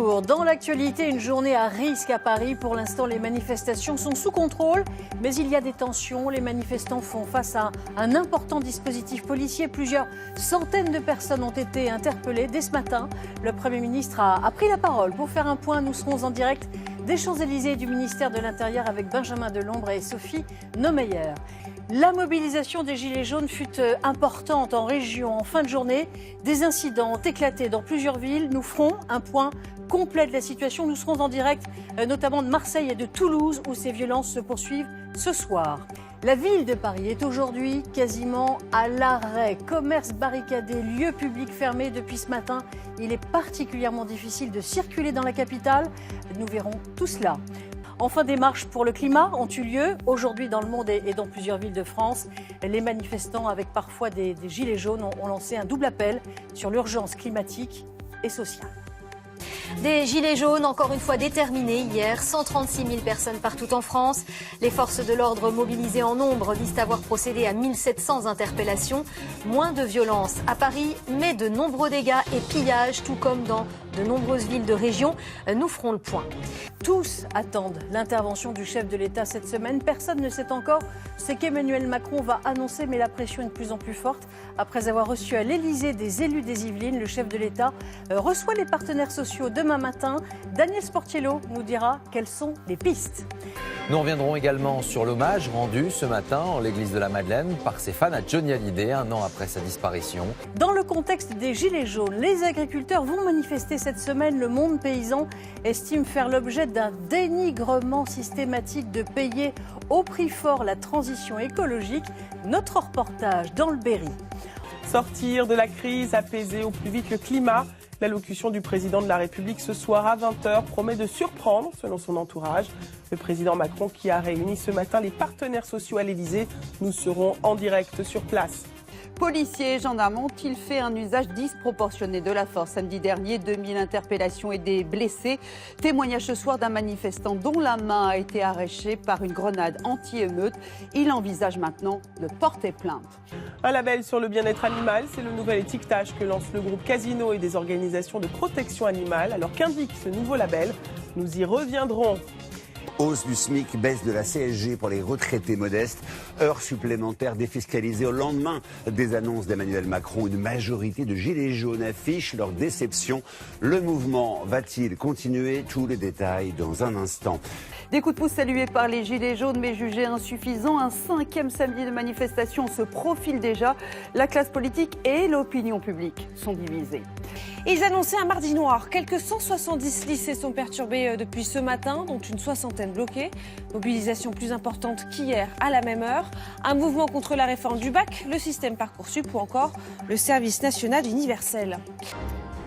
Bonjour. Dans l'actualité, une journée à risque à Paris. Pour l'instant, les manifestations sont sous contrôle, mais il y a des tensions. Les manifestants font face à un important dispositif policier. Plusieurs centaines de personnes ont été interpellées dès ce matin. Le Premier ministre a pris la parole pour faire un point. Nous serons en direct des Champs-Élysées et du ministère de l'Intérieur avec Benjamin Delombre et Sophie Neumeyer. La mobilisation des Gilets jaunes fut importante en région en fin de journée. Des incidents ont éclaté dans plusieurs villes. Nous ferons un point complet de la situation. Nous serons en direct notamment de Marseille et de Toulouse où ces violences se poursuivent ce soir. La ville de Paris est aujourd'hui quasiment à l'arrêt. Commerces barricadés, lieux publics fermés depuis ce matin. Il est particulièrement difficile de circuler dans la capitale. Nous verrons tout cela. Enfin, des marches pour le climat ont eu lieu aujourd'hui dans le monde et dans plusieurs villes de France. Les manifestants, avec parfois des gilets jaunes, ont lancé un double appel sur l'urgence climatique et sociale. Des gilets jaunes encore une fois déterminés hier, 136 000 personnes partout en France. Les forces de l'ordre mobilisées en nombre disent avoir procédé à 1700 interpellations. Moins de violence à Paris, mais de nombreux dégâts et pillages, tout comme dans de nombreuses villes de région. Nous ferons le point. Tous attendent l'intervention du chef de l'État cette semaine. Personne ne sait encore ce qu'Emmanuel Macron va annoncer, mais la pression est de plus en plus forte. Après avoir reçu à l'Élysée des élus des Yvelines, le chef de l'État reçoit les partenaires sociaux demain matin. Daniel Sportiello nous dira quelles sont les pistes. Nous reviendrons également sur l'hommage rendu ce matin en l'église de la Madeleine par ses fans à Johnny Hallyday, un an après sa disparition. Dans le contexte des Gilets jaunes, les agriculteurs vont manifester cette semaine. Le monde paysan estime faire l'objet d'un dénigrement systématique de payer au prix fort la transition écologique. Notre reportage dans le Berry. Sortir de la crise, apaiser au plus vite le climat. L'allocution du président de la République ce soir à 20h promet de surprendre, selon son entourage. Le président Macron qui a réuni ce matin les partenaires sociaux à l'Élysée. Nous serons en direct sur place. Policiers et gendarmes ont-ils fait un usage disproportionné de la force samedi dernier? 2000 interpellations et des blessés. Témoignage ce soir d'un manifestant dont la main a été arrachée par une grenade anti-émeute. Il envisage maintenant de porter plainte. Un label sur le bien-être animal, c'est le nouvel étiquetage que lance le groupe Casino et des organisations de protection animale. Alors qu'indique ce nouveau label? Nous y reviendrons. Hausse du SMIC, baisse de la CSG pour les retraités modestes, heures supplémentaires défiscalisées au lendemain des annonces d'Emmanuel Macron. Une majorité de gilets jaunes affichent leur déception. Le mouvement va-t-il continuer? Tous les détails dans un instant. Des coups de pouce salués par les gilets jaunes mais jugés insuffisants. Un 5e samedi de manifestation se profile déjà. La classe politique et l'opinion publique sont divisées. Ils annonçaient un mardi noir. Quelques 170 lycées sont perturbés depuis ce matin, dont une soixantaine bloqués. Mobilisation plus importante qu'hier à la même heure. Un mouvement contre la réforme du bac, le système Parcoursup ou encore le service national universel.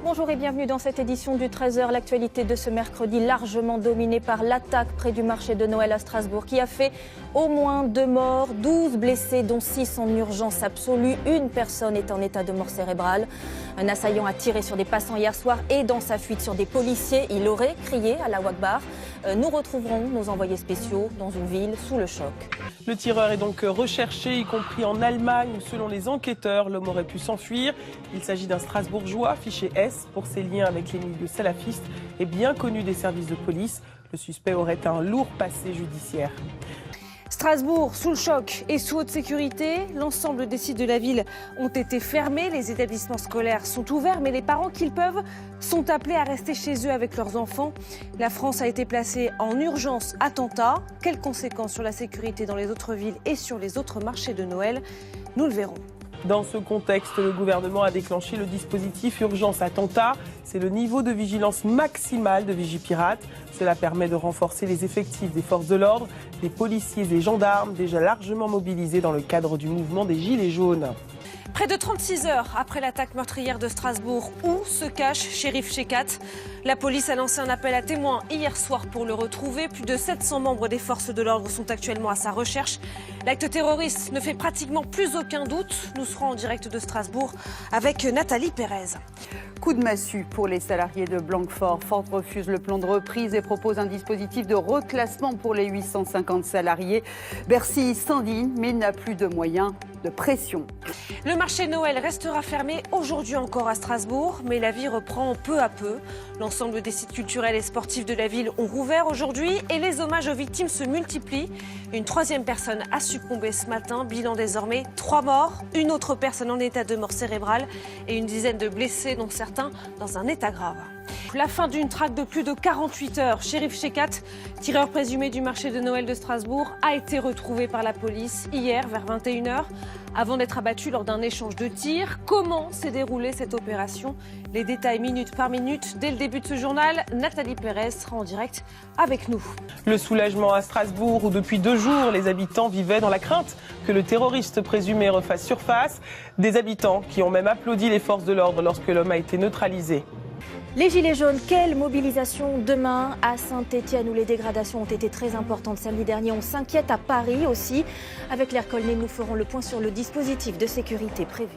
Bonjour et bienvenue dans cette édition du 13h. L'actualité de ce mercredi largement dominée par l'attaque près du marché de Noël à Strasbourg qui a fait au moins 2 morts, 12 blessés dont 6 en urgence absolue. Une personne est en état de mort cérébrale. Un assaillant a tiré sur des passants hier soir et dans sa fuite sur des policiers. Il aurait crié à la Wakbar. Nous retrouverons nos envoyés spéciaux dans une ville sous le choc. Le tireur est donc recherché, y compris en Allemagne, où selon les enquêteurs, l'homme aurait pu s'enfuir. Il s'agit d'un Strasbourgeois, fiché S, pour ses liens avec les milieux salafistes et bien connu des services de police. Le suspect aurait un lourd passé judiciaire. Strasbourg, sous le choc et sous haute sécurité, l'ensemble des sites de la ville ont été fermés. Les établissements scolaires sont ouverts, mais les parents qu'ils peuvent sont appelés à rester chez eux avec leurs enfants. La France a été placée en urgence attentat. Quelles conséquences sur la sécurité dans les autres villes et sur les autres marchés de Noël? Nous le verrons. Dans ce contexte, le gouvernement a déclenché le dispositif Urgence Attentat. C'est le niveau de vigilance maximale de Vigipirate. Cela permet de renforcer les effectifs des forces de l'ordre, des policiers et gendarmes déjà largement mobilisés dans le cadre du mouvement des Gilets jaunes. Près de 36 heures après l'attaque meurtrière de Strasbourg, où se cache Chérif Chekat? La police a lancé un appel à témoins hier soir pour le retrouver. Plus de 700 membres des forces de l'ordre sont actuellement à sa recherche. L'acte terroriste ne fait pratiquement plus aucun doute. Nous serons en direct de Strasbourg avec Nathalie Pérez. Coup de massue pour les salariés de Blanquefort. Ford refuse le plan de reprise et propose un dispositif de reclassement pour les 850 salariés. Bercy s'indigne, mais il n'a plus de moyens. de pression. Le marché de Noël restera fermé aujourd'hui encore à Strasbourg, mais la vie reprend peu à peu. L'ensemble des sites culturels et sportifs de la ville ont rouvert aujourd'hui et les hommages aux victimes se multiplient. Une troisième personne a succombé ce matin, bilan désormais 3 morts, une autre personne en état de mort cérébrale et une dizaine de blessés, dont certains dans un état grave. La fin d'une traque de plus de 48 heures. Shérif Shekat, tireur présumé du marché de Noël de Strasbourg, a été retrouvé par la police hier vers 21h avant d'être abattu lors d'un échange de tirs. Comment s'est déroulée cette opération? Les détails minute par minute dès le début de ce journal. Nathalie Pérez sera en direct avec nous. Le soulagement à Strasbourg où depuis 2 jours les habitants vivaient dans la crainte que le terroriste présumé refasse surface. Des habitants qui ont même applaudi les forces de l'ordre lorsque l'homme a été neutralisé. Les Gilets jaunes, quelle mobilisation demain à Saint-Etienne où les dégradations ont été très importantes samedi dernier. On s'inquiète à Paris aussi. Avec l'Air Colnet, nous ferons le point sur le dispositif de sécurité prévu.